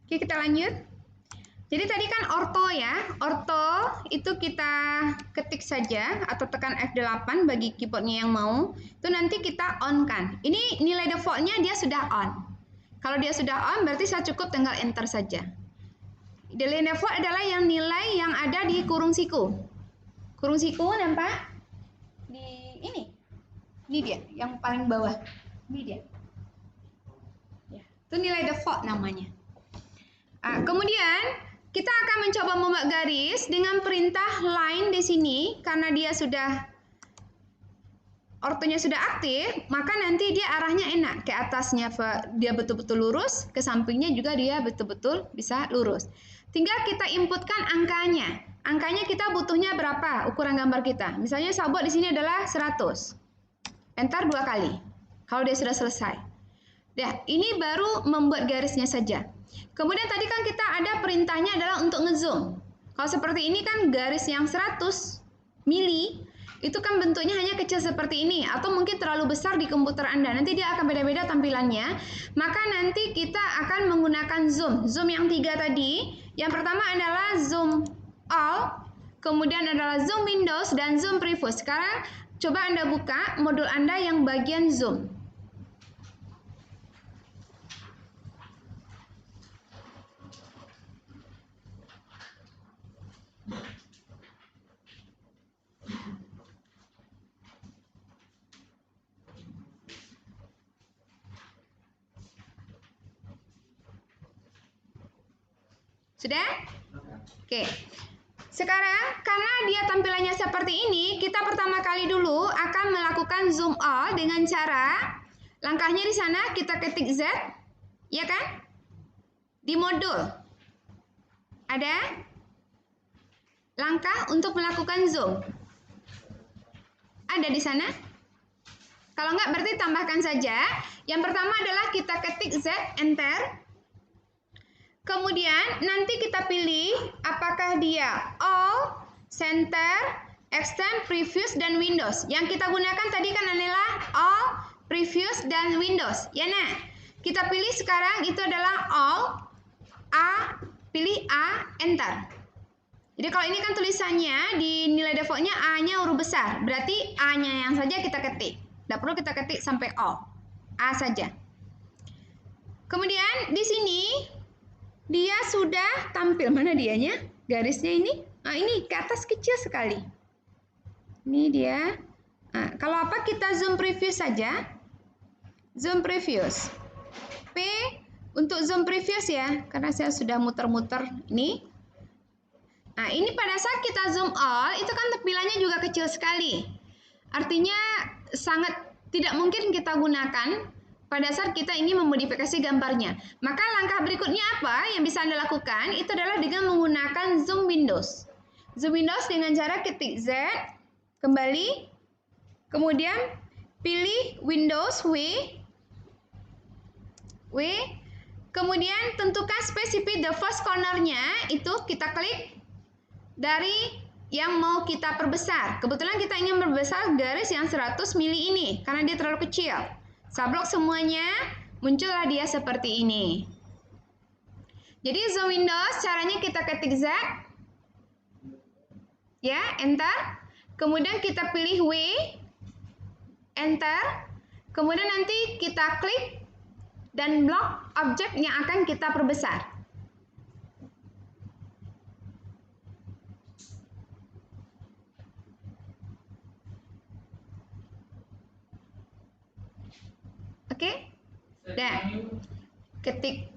Oke, kita lanjut. Jadi tadi kan orto ya. Orto itu kita ketik saja atau tekan F8 bagi keyboardnya yang mau. Itu nanti kita on kan. Ini nilai defaultnya dia sudah on. Kalau dia sudah on berarti saya cukup tinggal enter saja. Nilai default adalah yang nilai yang ada di kurung siku. Kurung siku nampak? Di ini. Ini dia yang paling bawah. Ini dia. Ya, itu nilai default namanya. Kemudian kita akan mencoba membuat garis dengan perintah line di sini karena dia sudah ortonya sudah aktif, maka nanti dia arahnya enak. Ke atasnya dia betul-betul lurus, ke sampingnya juga dia betul-betul bisa lurus. Tinggal kita inputkan angkanya. Angkanya kita butuhnya berapa ukuran gambar kita. Misalnya saya buat di sini adalah 100. Enter 2 kali. Kalau dia sudah selesai. Ya, ini baru membuat garisnya saja. Kemudian tadi kan kita ada perintahnya adalah untuk ngezoom. Kalau seperti ini kan garis yang 100 mili, itu kan bentuknya hanya kecil seperti ini. Atau mungkin terlalu besar di komputer Anda. Nanti dia akan beda-beda tampilannya. Maka nanti kita akan menggunakan zoom. Zoom yang 3 tadi. Yang pertama adalah zoom all. Kemudian adalah zoom Windows dan zoom preview. Sekarang coba Anda buka modul Anda yang bagian zoom. Sudah? Oke. Sekarang karena dia tampilannya seperti ini, kita pertama kali dulu akan melakukan zoom all dengan cara langkahnya di sana kita ketik Z, ya kan? Di modul ada langkah untuk melakukan zoom. Ada di sana? Kalau enggak berarti tambahkan saja. Yang pertama adalah kita ketik Z, enter. Kemudian nanti kita pilih apakah dia all, center, extend, previous, dan Windows. Yang kita gunakan tadi kan adalah all, previous, dan Windows. Ya nah, kita pilih sekarang itu adalah all, A, pilih A, enter. Jadi kalau ini kan tulisannya di nilai defaultnya A-nya huruf besar. Berarti A-nya yang saja kita ketik. Tidak perlu kita ketik sampai all. A saja. Kemudian di sini dia sudah tampil. Mana dianya? Garisnya ini. Nah, ini ke atas kecil sekali. Ini dia. Nah, kalau apa kita zoom preview saja. Zoom previous. P untuk zoom previous ya. Karena saya sudah muter-muter ini. Nah, ini pada saat kita zoom all, itu kan tampilannya juga kecil sekali. Artinya sangat tidak mungkin kita gunakan pada saat kita ingin memodifikasi gambarnya. Maka langkah berikutnya apa yang bisa Anda lakukan? Itu adalah dengan menggunakan zoom Windows. Zoom Windows dengan cara ketik Z, kembali, kemudian pilih Windows W, kemudian tentukan spesifik the first corner-nya, itu kita klik dari yang mau kita perbesar. Kebetulan kita ingin perbesar garis yang 100 mili ini, karena dia terlalu kecil. Sablok semuanya, muncullah dia seperti ini. Jadi zoom Windows, caranya kita ketik Z, ya, enter. Kemudian kita pilih W, enter. Kemudian nanti kita klik dan blok objek yang akan kita perbesar. Oke, dan ketik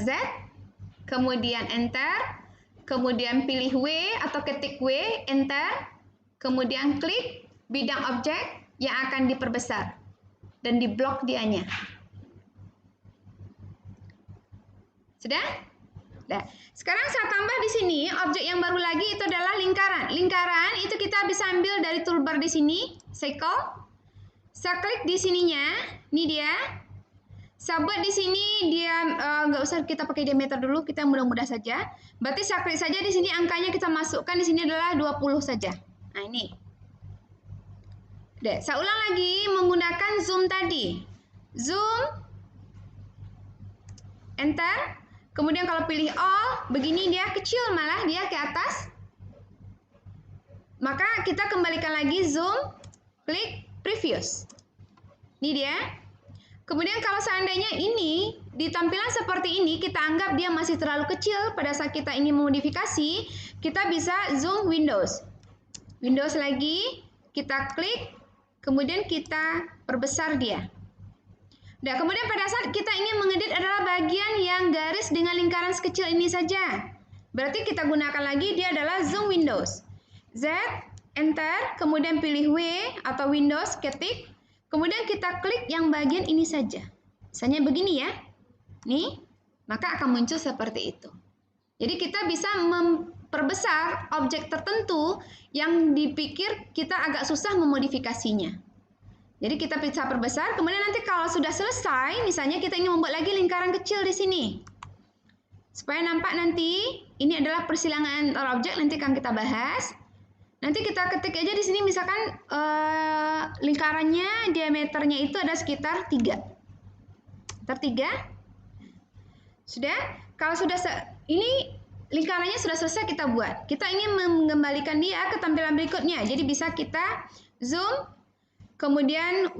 Z, kemudian enter, kemudian pilih W atau ketik W, enter, kemudian klik bidang objek yang akan diperbesar dan diblok dianya. Sudah? Nah, sekarang saya tambah di sini objek yang baru lagi itu adalah lingkaran. Lingkaran itu kita bisa ambil dari toolbar di sini, circle. Saya klik di sininya, ini dia. Saya buat di sini dia nggak usah kita pakai diameter dulu, kita mudah-mudah saja. Berarti saya klik saja di sini angkanya kita masukkan di sini adalah 20 saja. Nah ini. Deh, saya ulang lagi menggunakan zoom tadi. Zoom, enter. Kemudian kalau pilih all, begini dia kecil malah dia ke atas. Maka kita kembalikan lagi zoom, klik previous. Ini dia. Kemudian kalau seandainya ini di tampilan seperti ini kita anggap dia masih terlalu kecil pada saat kita ingin memodifikasi, kita bisa zoom Windows. Windows lagi, kita klik, kemudian kita perbesar dia. Nah, kemudian pada saat kita ingin mengedit adalah bagian yang garis dengan lingkaran sekecil ini saja. Berarti kita gunakan lagi dia adalah zoom Windows. Z, enter, kemudian pilih W atau Windows, ketik. Kemudian kita klik yang bagian ini saja. Misalnya begini ya. Nih, maka akan muncul seperti itu. Jadi kita bisa memperbesar objek tertentu yang dipikir kita agak susah memodifikasinya. Jadi kita bisa perbesar, kemudian nanti kalau sudah selesai, misalnya kita ingin membuat lagi lingkaran kecil di sini. Supaya nampak nanti, ini adalah persilangan antar objek, nanti akan kita bahas. Nanti kita ketik aja di sini misalkan lingkarannya, diameternya itu ada sekitar 3. Sekitar 3. Sudah? Kalau sudah, ini lingkarannya sudah selesai kita buat. Kita ingin mengembalikan dia ke tampilan berikutnya. Jadi bisa kita zoom, kemudian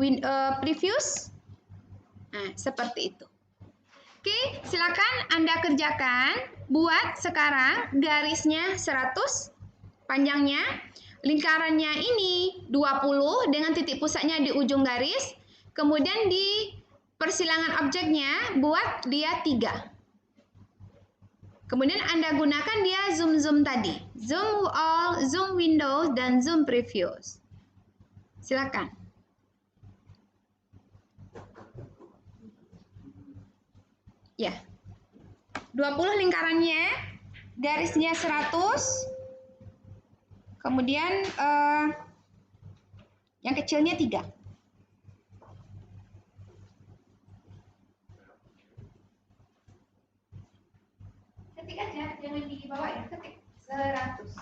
previous, nah seperti itu. Oke, silakan Anda kerjakan. Buat sekarang garisnya 100, panjangnya, lingkarannya ini 20 dengan titik pusatnya di ujung garis, kemudian di persilangan objeknya buat dia 3. Kemudian Anda gunakan dia zoom tadi, zoom all, zoom Windows, dan zoom previous. Silakan. Ya, 20 lingkarannya, garisnya 100, kemudian yang kecilnya 3. Ketik aja, jangan gigi bawah ya, ketik 100.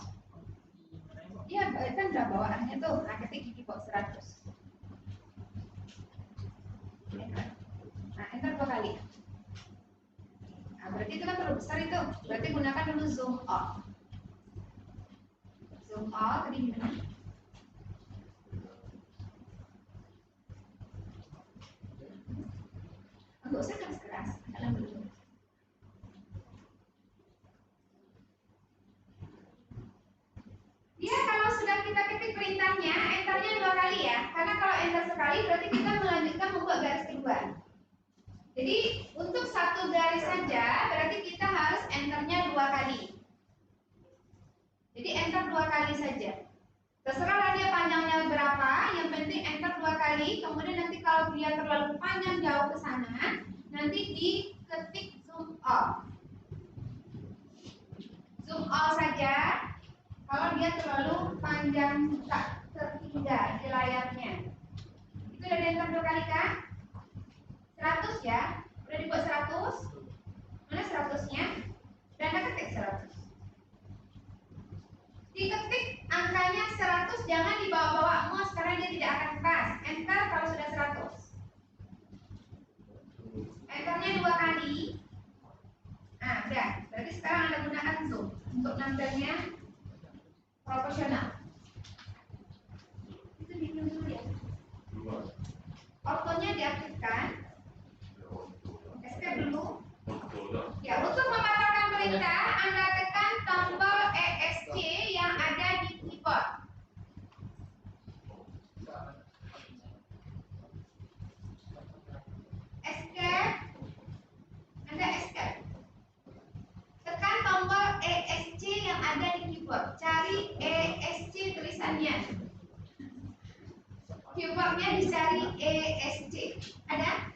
Iya, kan udah bawaannya tuh, nah ketik gigi bawah 100. Nah, enter 2 kali. Nah, berarti itu kan terlalu besar itu. Berarti gunakan dulu zoom all. Zoom all tadi gimana? Enggak usah keras-keras, kalian dulu. Dia kalau sudah kita ketik perintahnya, enternya 2 kali ya. Karena kalau enter sekali berarti kita melanjutkan membuat garis kedua. Jadi untuk satu garis saja berarti kita harus enternya 2 kali. Jadi enter 2 kali saja. Terserah dia panjangnya berapa, yang penting enter 2 kali. Kemudian nanti kalau dia terlalu panjang jauh ke sana, nanti diketik zoom all. Zoom all saja. Kalau dia terlalu panjang tak tertinggal di layarnya. Itu udah di enter 2 kali kan? 100 ya, udah dibuat 100. Mana 100-nya? Dan Anda ketik 100. Diketik angkanya 100, jangan dibawa-bawa mouse karena dia tidak akan pas. Enter kalau sudah 100. Enternya 2 kali. Nah, udah. Berarti sekarang Anda gunakan zoom untuk nampilnya proporsional. Itu bingung dulu ya. Autonya diaktifkan. Escape dulu. Ya, untuk membatalkan perintah, Anda tekan tombol ESC yang ada di keyboard. Escape. Anda escape. Tekan tombol ESC yang ada di keyboard. Cari ESC tulisannya. Keyboardnya dicari ESC. Ada?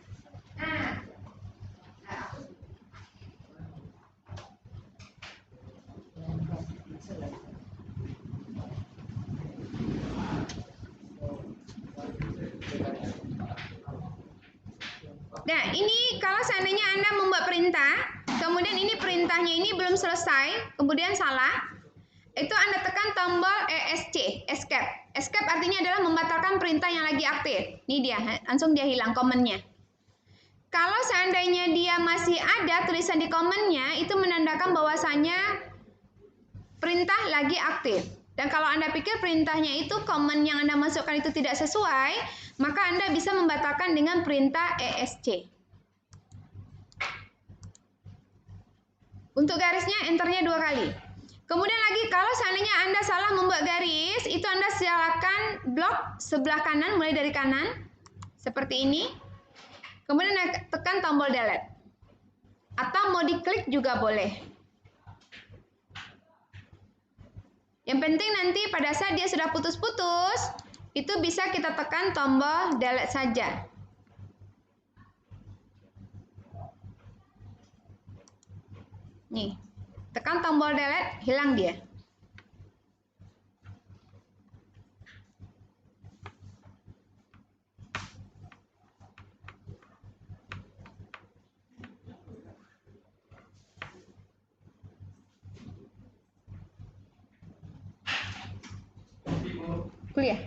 Nah. Nah, ini kalau seandainya Anda membuat perintah, kemudian ini perintahnya ini belum selesai, kemudian salah, itu Anda tekan tombol ESC, escape. Escape artinya adalah membatalkan perintah yang lagi aktif. Ini dia, langsung dia hilang komennya. Kalau seandainya dia masih ada tulisan di komennya, itu menandakan bahwasanya perintah lagi aktif. Dan kalau Anda pikir perintahnya itu komen yang Anda masukkan itu tidak sesuai, maka Anda bisa membatalkan dengan perintah ESC. Untuk garisnya, enternya 2 kali. Kemudian lagi, kalau seandainya Anda salah membuat garis, itu Anda silakan blok sebelah kanan, mulai dari kanan, seperti ini. Kemudian tekan tombol delete. Atau mau diklik juga boleh. Yang penting nanti pada saat dia sudah putus-putus, itu bisa kita tekan tombol delete saja. Nih, tekan tombol delete, hilang dia. Kuliah.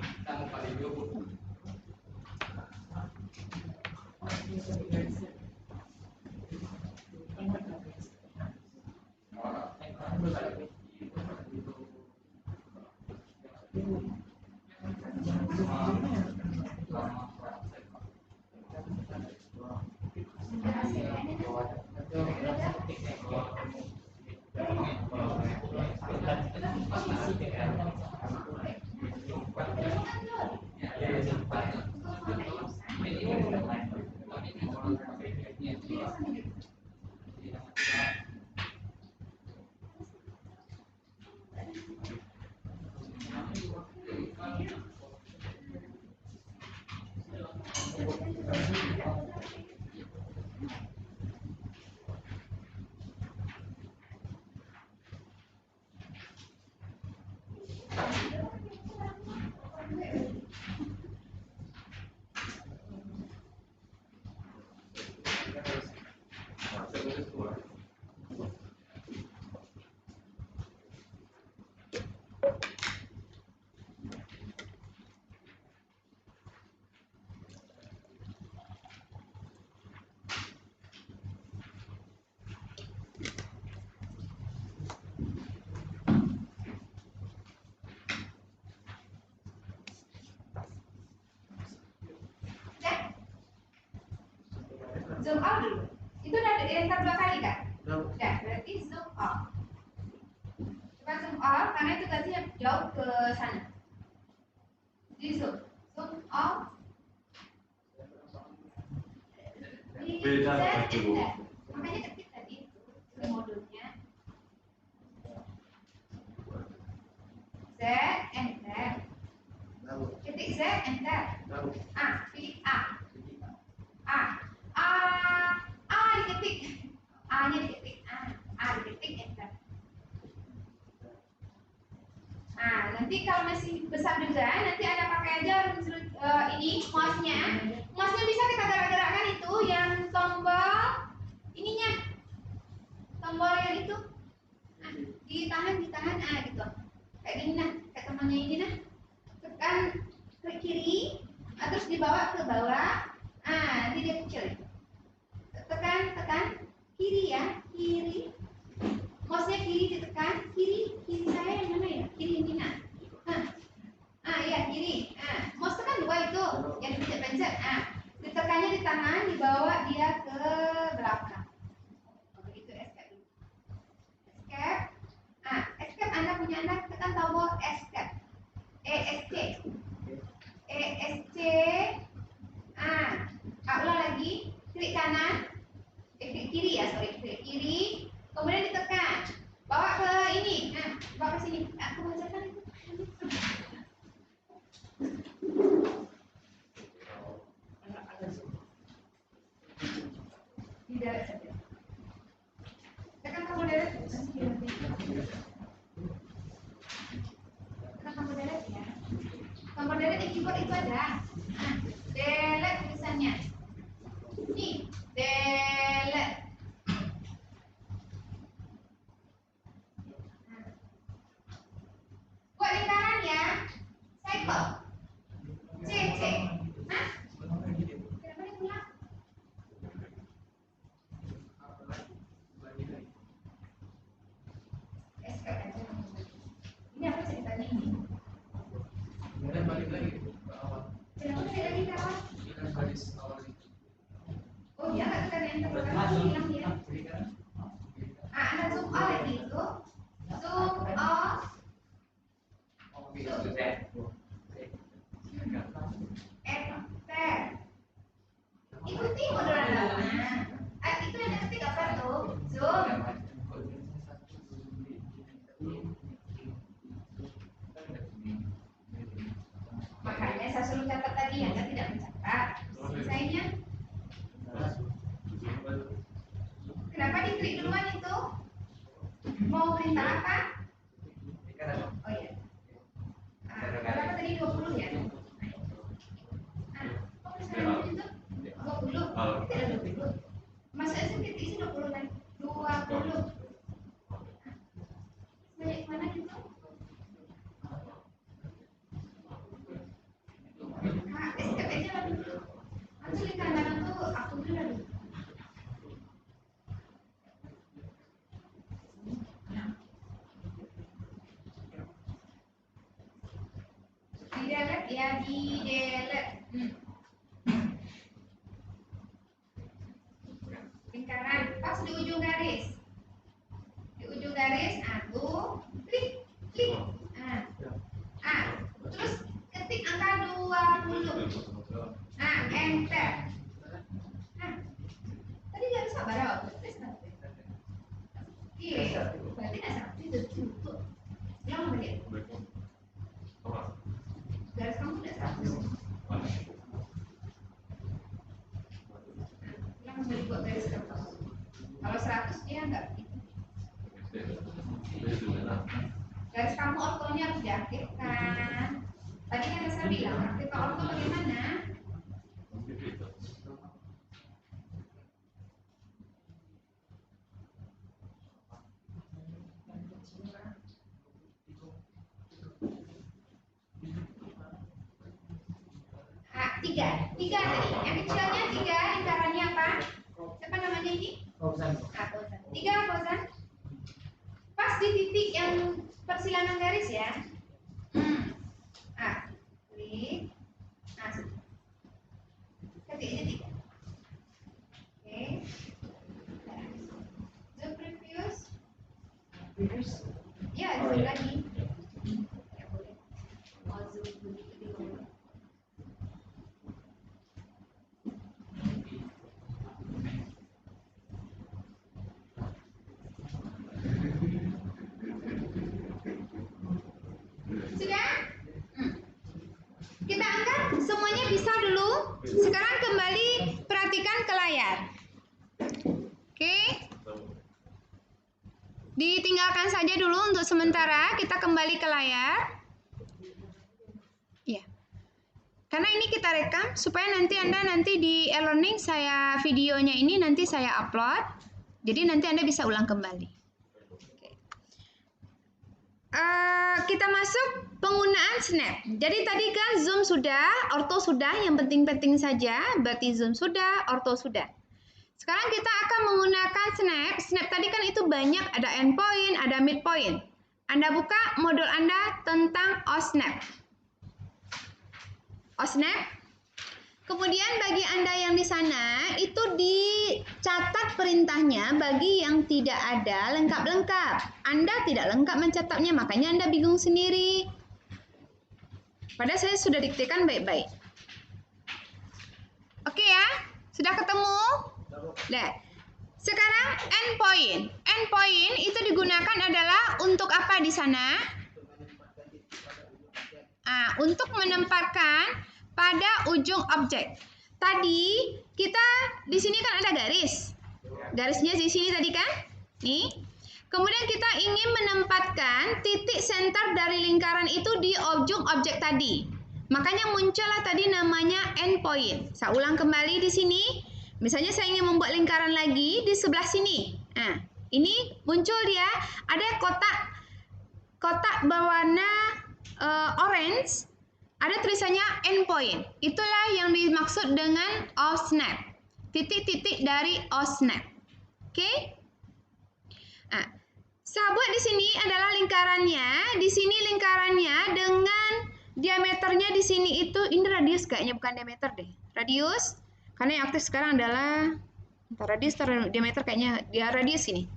Zoom out dulu. Itu udah enter 2 kali kan? Udah, berarti zoom out. Coba zoom out karena itu tadi jauh ke sana. Di zoom out. Beda itu. Makanya ketik tadi itu modulnya. Z enter. Ketik Z enter. A, pilih A. A diketik. A-nya diketik. A diketik enter. Nah, nanti kalau masih besar juga, nanti Anda pakai aja ini mouse-nya. Mouse-nya bisa kita gerak-gerakkan itu yang tombol ininya. Tombol yang itu. Nah, ditahan gitu. Kayak gini nah, kayak temannya ini nah. Tekan ke kiri, terus dibawa ke bawah. Nanti dia kecil. Tekan kiri ya, kiri. Mouse-nya kiri ditekan, kiri saya yang mana ya? Kiri ini nah. Iya kiri. Mouse tekan 2 itu, yang dipencet-pencet. Ditekannya di tangan, dibawa dia ke belakang. Begitu escape dulu. Escape. Escape Anda tekan tombol escape. ESC. Ulang lagi, klik kanan. Klik kiri ya, klik kiri. Kemudian ditekan, bawa ke ini, bawa ke sini. Aku bacakan itu. Tidak saja. Tekan tombol delete. Tekan tombol delete ya. Tombol delete di keyboard itu ada. Delete tulisannya. Nih, delete. Buat lingkaran ya. Cycle. C. Kenapa dia pulang? yang terbuka hilang dia. Ada zoom O lagi itu. Zoom O. Enter. Ikuti modulan lama. Itu yang ketik apa tuh? Zoom. Makanya saya suruh catat tadi, Anda tidak mencatat. Selesainya. Kenapa diklik duluan itu? Mau perintah apa? Oh iya. Berapa tadi 20 ya? Kok misalnya itu 20? Tidak 20. Masa sih titik isi 20 kan? 20. Banyak mana gitu? SKP aja lah dulu. Nanti di kanan tuh aku dulu lah dulu. Di delete ya, di delete. Lingkaran pas di ujung garis. Di ujung garis, tuh klik. Terus ketik angka 20. Enter. Tadi nggak bisa barang. Iya, berarti nggak sampai itu. Yang menit. Garis kamu tidak 100. Yang menit buat garis kamu. Kalau 100 dia nggak. Garis kamu ortonya harus diaktifkan. Tadi kan saya bilang aktifkan orto bagaimana? Tiga tadi. Yang kecilnya 3, lingkarannya apa? Siapa namanya ini? Fauzan. 3 Fauzan. Pas di titik yang persilangan garis ya. Klik. Ketiknya 3. Oke. Zoom previous. Ya, zoom lagi. Ya boleh. Mau zoom begitu di bawah. Sudah? Kita angkat semuanya bisa dulu. Sekarang kembali perhatikan ke layar. Oke. Ditinggalkan saja dulu untuk sementara. Kita kembali ke layar. Ya. Karena ini kita rekam supaya nanti Anda di e-learning saya videonya ini nanti saya upload. Jadi nanti Anda bisa ulang kembali. Kita masuk penggunaan snap. Jadi tadi kan zoom sudah, orto sudah, yang penting-penting saja. Berarti zoom sudah, orto sudah. Sekarang kita akan menggunakan snap. Snap tadi kan itu banyak, ada endpoint, ada midpoint. Anda buka modul Anda tentang OSNAP. OSNAP. Kemudian bagi Anda yang di sana itu dicatat perintahnya bagi yang tidak ada lengkap-lengkap. Anda tidak lengkap mencatatnya, makanya Anda bingung sendiri. Padahal saya sudah diktekan baik-baik. Oke ya, sudah ketemu? Nah, sekarang endpoint. Endpoint itu digunakan adalah untuk apa di sana? Untuk menempatkan pada ujung objek. Tadi kita di sini kan ada garis. Garisnya di sini tadi kan? Nih. Kemudian kita ingin menempatkan titik center dari lingkaran itu di ujung objek tadi. Makanya muncullah tadi namanya endpoint. Saya ulang kembali di sini. Misalnya saya ingin membuat lingkaran lagi di sebelah sini. Nah, ini muncul dia ada kotak berwarna orange. Ada tulisannya endpoint. Itulah yang dimaksud dengan OSNAP. Titik-titik dari OSNAP. Oke? Sahabat di sini adalah lingkarannya. Di sini lingkarannya dengan diameternya di sini itu, ini radius kayaknya, bukan diameter deh. Radius. Karena yang aktif sekarang adalah Radius atau diameter, kayaknya dia radius ini.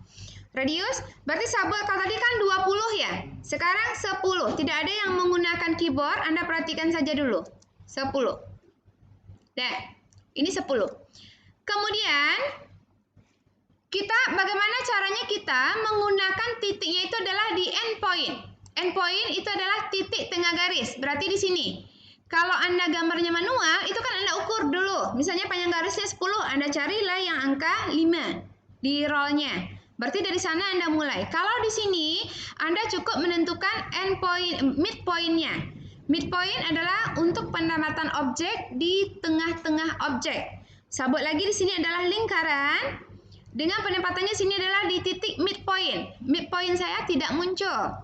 Radius, berarti sabuk kalau tadi kan 20 ya. Sekarang 10. Tidak ada yang menggunakan keyboard, Anda perhatikan saja dulu. 10. Nah, ini 10. Kemudian, bagaimana caranya kita menggunakan titiknya itu adalah di endpoint. Endpoint itu adalah titik tengah garis, berarti di sini. Kalau Anda gambarnya manual, itu kan Anda ukur dulu. Misalnya panjang garisnya 10, Anda carilah yang angka 5 di rollnya. Berarti dari sana Anda mulai. Kalau di sini, Anda cukup menentukan endpoint, midpoint-nya. Midpoint adalah untuk penamatan objek di tengah-tengah objek. Sabut lagi di sini adalah lingkaran. Dengan penempatannya sini adalah di titik midpoint. Midpoint saya tidak muncul.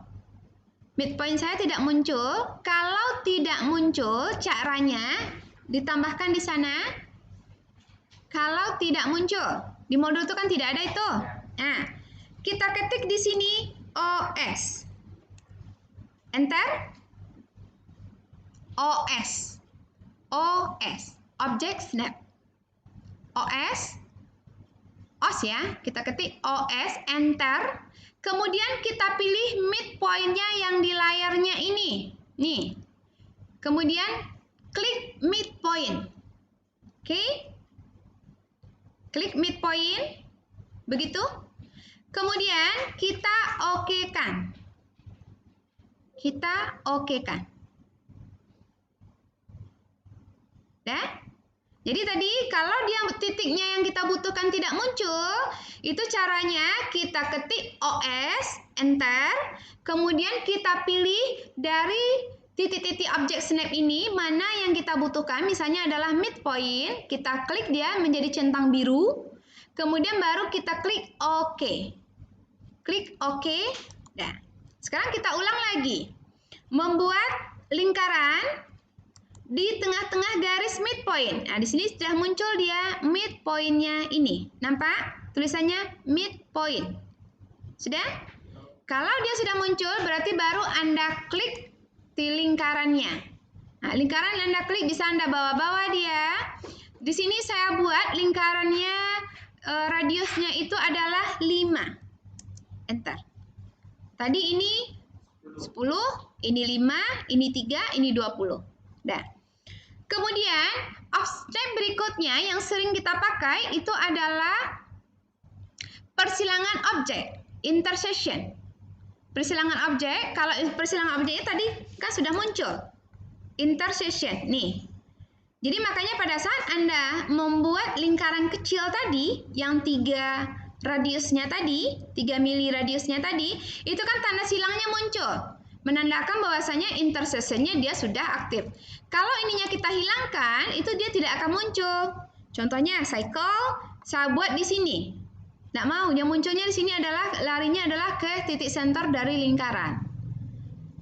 Midpoint saya tidak muncul. Kalau tidak muncul, caranya ditambahkan di sana. Kalau tidak muncul, di modul itu kan tidak ada itu. Nah, kita ketik di sini OS. Enter. OS. OS. Object Snap. OS. OS ya, kita ketik OS, enter. Kemudian kita pilih midpoint-nya yang di layarnya ini. Nih. Kemudian klik midpoint. Oke. Klik midpoint. Begitu. Kemudian kita okekan. Kita okekan. Dah? Jadi tadi kalau dia titiknya yang kita butuhkan tidak muncul, itu caranya kita ketik OS, enter, kemudian kita pilih dari titik-titik objek snap ini mana yang kita butuhkan, misalnya adalah midpoint, kita klik dia menjadi centang biru, kemudian baru kita klik OK. Klik OK. Nah, sekarang kita ulang lagi. Membuat lingkaran di tengah-tengah garis midpoint. Nah, di sini sudah muncul dia midpoint-nya ini. Nampak tulisannya midpoint? Sudah? Kalau dia sudah muncul, berarti baru Anda klik di lingkarannya. Nah, lingkaran Anda klik, bisa Anda bawa-bawa dia. Di sini saya buat lingkarannya, radiusnya itu adalah 5. Enter. Tadi ini 10, ini 5, ini 3, ini 20. Dah. Kemudian, step berikutnya yang sering kita pakai itu adalah persilangan objek, intersection. Persilangan objek, kalau persilangan objeknya tadi kan sudah muncul. Intersection, nih. Jadi makanya pada saat Anda membuat lingkaran kecil tadi, yang 3 radiusnya tadi, 3 mili radiusnya tadi, itu kan tanda silangnya muncul. Menandakan bahwasanya intersectionnya dia sudah aktif. Kalau ininya kita hilangkan, itu dia tidak akan muncul. Contohnya cycle, saya buat di sini. Nggak mau, yang munculnya di sini adalah larinya adalah ke titik center dari lingkaran.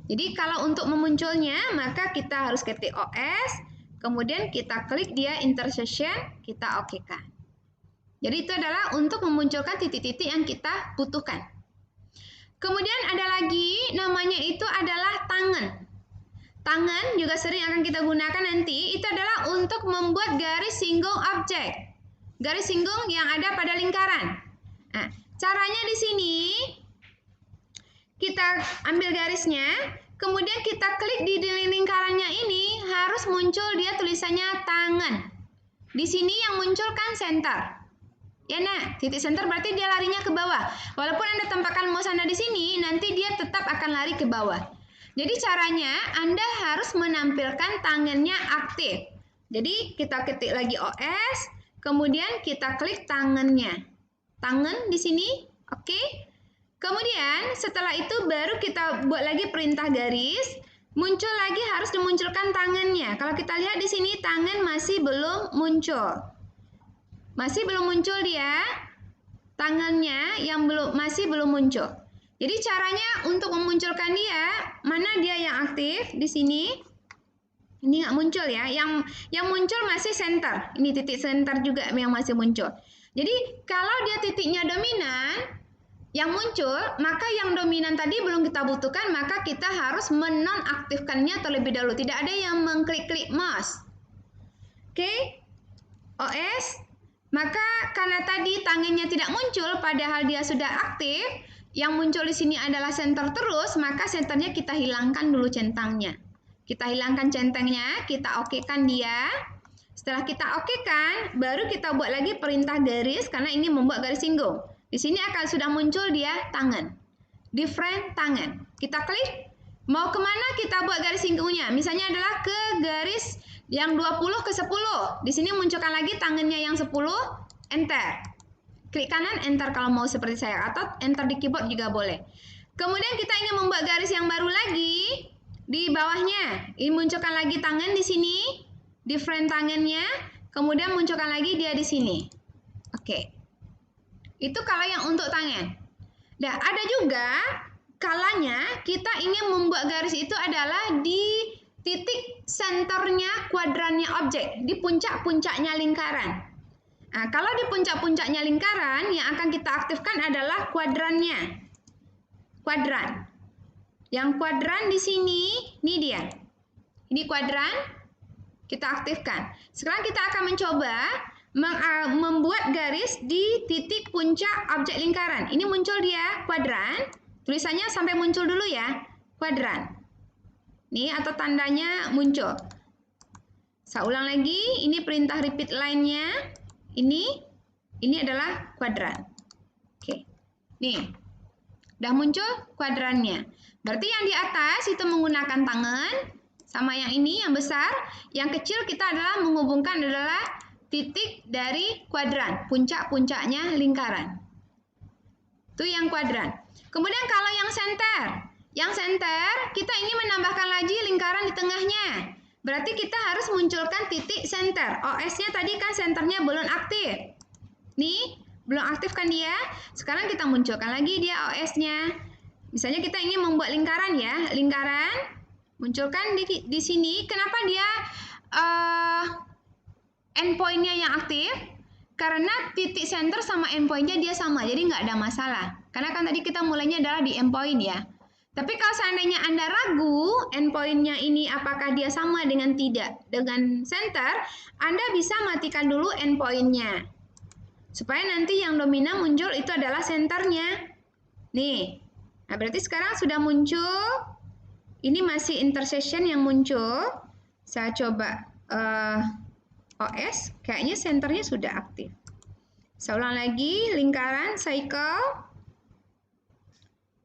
Jadi kalau untuk memunculnya, maka kita harus ketik OS, kemudian kita klik dia intersection, kita okekan. Jadi itu adalah untuk memunculkan titik-titik yang kita butuhkan. Kemudian ada lagi, namanya itu adalah tangan. Tangan juga sering akan kita gunakan nanti, itu adalah untuk membuat garis singgung objek. Garis singgung yang ada pada lingkaran. Nah, caranya di sini, kita ambil garisnya, kemudian kita klik di lingkarannya ini, harus muncul dia tulisannya tangan. Di sini yang muncul kan center. Ya nah, titik center berarti dia larinya ke bawah. Walaupun Anda tempatkan mouse Anda di sini, nanti dia tetap akan lari ke bawah. Jadi caranya Anda harus menampilkan tangannya aktif. Jadi kita ketik lagi OS, kemudian kita klik tangannya. Tangan di sini, oke. Kemudian setelah itu baru kita buat lagi perintah garis. Muncul lagi harus dimunculkan tangannya. Kalau kita lihat di sini tangan masih belum muncul. Masih belum muncul dia, tangannya yang masih belum muncul. Jadi caranya untuk memunculkan dia, mana dia yang aktif di sini? Ini nggak muncul ya. Yang muncul masih center. Ini titik center juga yang masih muncul. Jadi kalau dia titiknya dominan, yang muncul, maka yang dominan tadi belum kita butuhkan, maka kita harus menonaktifkannya terlebih dahulu. Tidak ada yang mengklik-klik mouse. Oke, OS. Maka karena tadi tangannya tidak muncul padahal dia sudah aktif, yang muncul di sini adalah center terus, maka senternya kita hilangkan dulu centangnya. Kita hilangkan centangnya, kita okekan dia. Setelah kita okekan, baru kita buat lagi perintah garis karena ini membuat garis singgung. Di sini akan sudah muncul dia tangan. Different tangan. Kita klik. Mau kemana kita buat garis singgungnya? Misalnya adalah ke garis yang 20 ke 10. Di sini munculkan lagi tangannya yang 10, enter. Klik kanan, enter kalau mau seperti saya. Atau enter di keyboard juga boleh. Kemudian kita ingin membuat garis yang baru lagi. Di bawahnya, ini munculkan lagi tangan di sini. Different tangannya. Kemudian munculkan lagi dia di sini. Oke. Itu kalau yang untuk tangan. Nah, ada juga kalanya kita ingin membuat garis itu adalah di titik senternya kuadrannya objek, di puncak-puncaknya lingkaran. Nah, kalau di puncak-puncaknya lingkaran, yang akan kita aktifkan adalah kuadrannya. Kuadran. Yang kuadran di sini, ini dia. Ini kuadran, kita aktifkan. Sekarang kita akan mencoba membuat garis di titik puncak objek lingkaran. Ini muncul dia kuadran. Tulisannya sampai muncul dulu ya. Kuadran. Nih atau tandanya muncul. Saya ulang lagi. Ini perintah repeat line-nya. Ini adalah kuadran. Oke. Nih. Udah muncul kuadrannya. Berarti yang di atas itu menggunakan tangan. Sama yang ini yang besar. Yang kecil kita adalah menghubungkan adalah titik dari kuadran, puncak-puncaknya lingkaran. Itu yang kuadran. Kemudian kalau yang center kita ingin menambahkan lagi lingkaran di tengahnya. Berarti kita harus munculkan titik center. OS-nya tadi kan centernya belum aktif. Nih, belum aktif kan dia. Sekarang kita munculkan lagi dia OS-nya. Misalnya kita ingin membuat lingkaran ya, lingkaran. Munculkan di sini. Kenapa dia endpoint-nya yang aktif? Karena titik center sama endpoint-nya dia sama, jadi nggak ada masalah. Karena kan tadi kita mulainya adalah di endpoint ya. Tapi kalau seandainya Anda ragu endpoint-nya ini apakah dia sama dengan center, Anda bisa matikan dulu endpoint-nya. Supaya nanti yang dominan muncul itu adalah centernya. Nih, nah berarti sekarang sudah muncul. Ini masih intersection yang muncul. Saya coba OS, kayaknya senternya sudah aktif. Saya ulang lagi, lingkaran, cycle.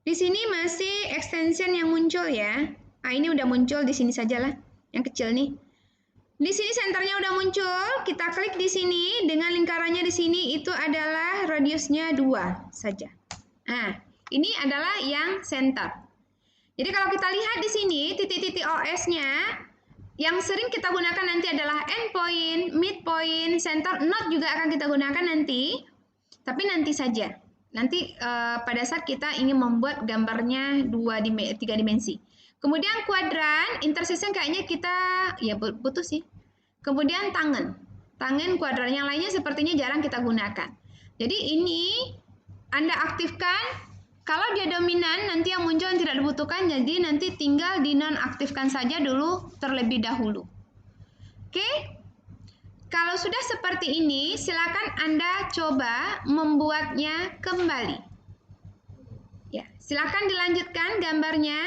Di sini masih extension yang muncul ya. Nah, ini udah muncul di sini sajalah, yang kecil nih. Di sini senternya udah muncul, kita klik di sini, dengan lingkarannya di sini itu adalah radiusnya 2 saja. Nah, ini adalah yang center. Jadi kalau kita lihat di sini, titik-titik OS-nya, yang sering kita gunakan nanti adalah endpoint, midpoint, center, node juga akan kita gunakan nanti. Tapi nanti saja. Nanti pada saat kita ingin membuat gambarnya 3 dimensi. Kemudian kuadran, intersection kayaknya kita ya butuh sih. Kemudian tangan. Tangan kuadran yang lainnya sepertinya jarang kita gunakan. Jadi ini Anda aktifkan. Kalau dia dominan, nanti yang muncul yang tidak dibutuhkan, jadi nanti tinggal dinonaktifkan saja dulu terlebih dahulu. Oke? Kalau sudah seperti ini, silakan Anda coba membuatnya kembali. Ya, silakan dilanjutkan gambarnya.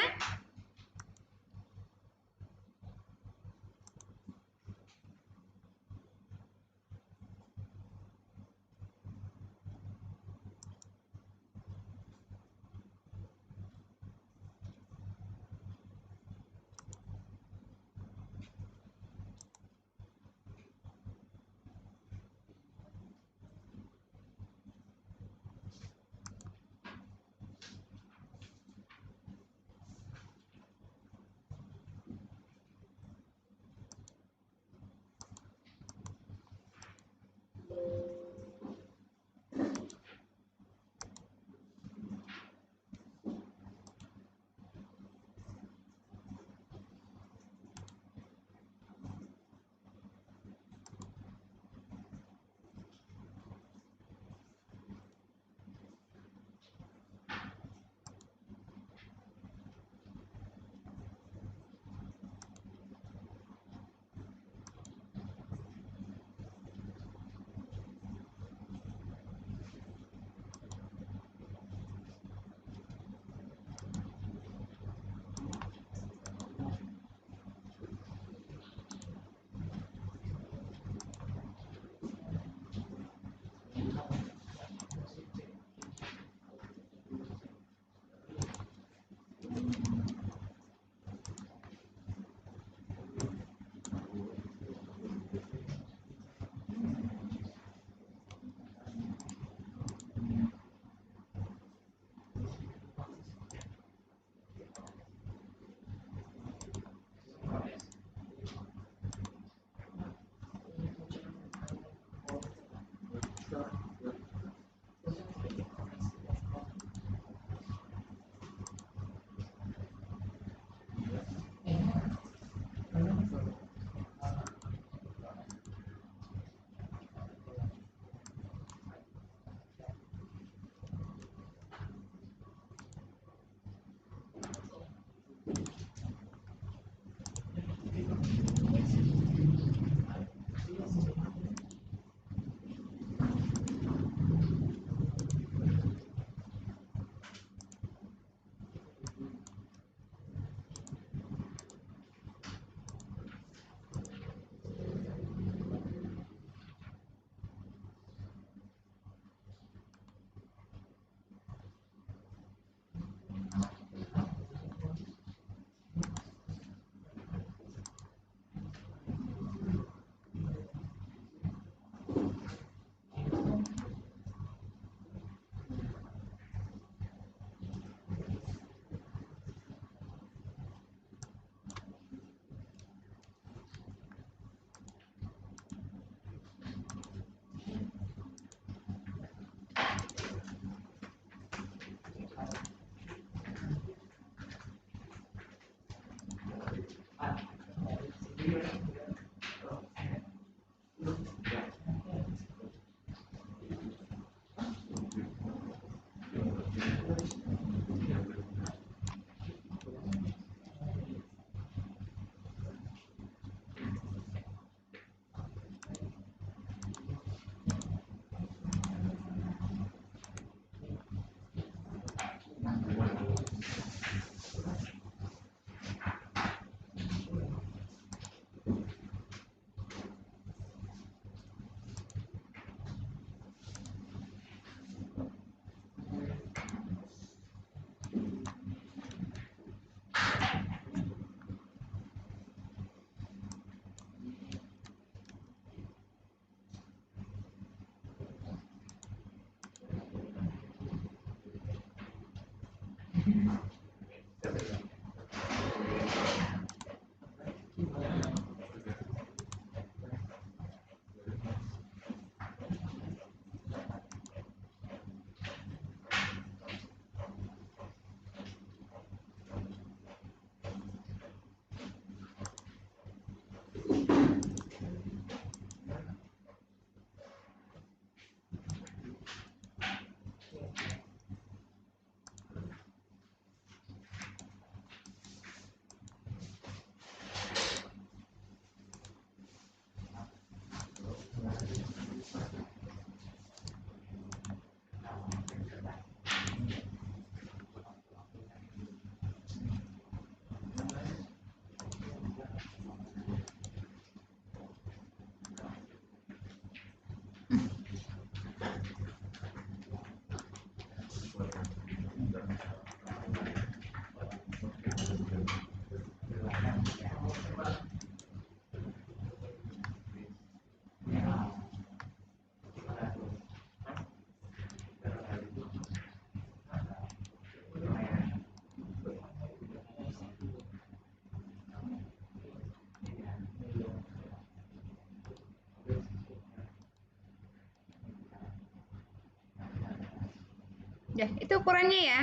Ya, itu ukurannya ya.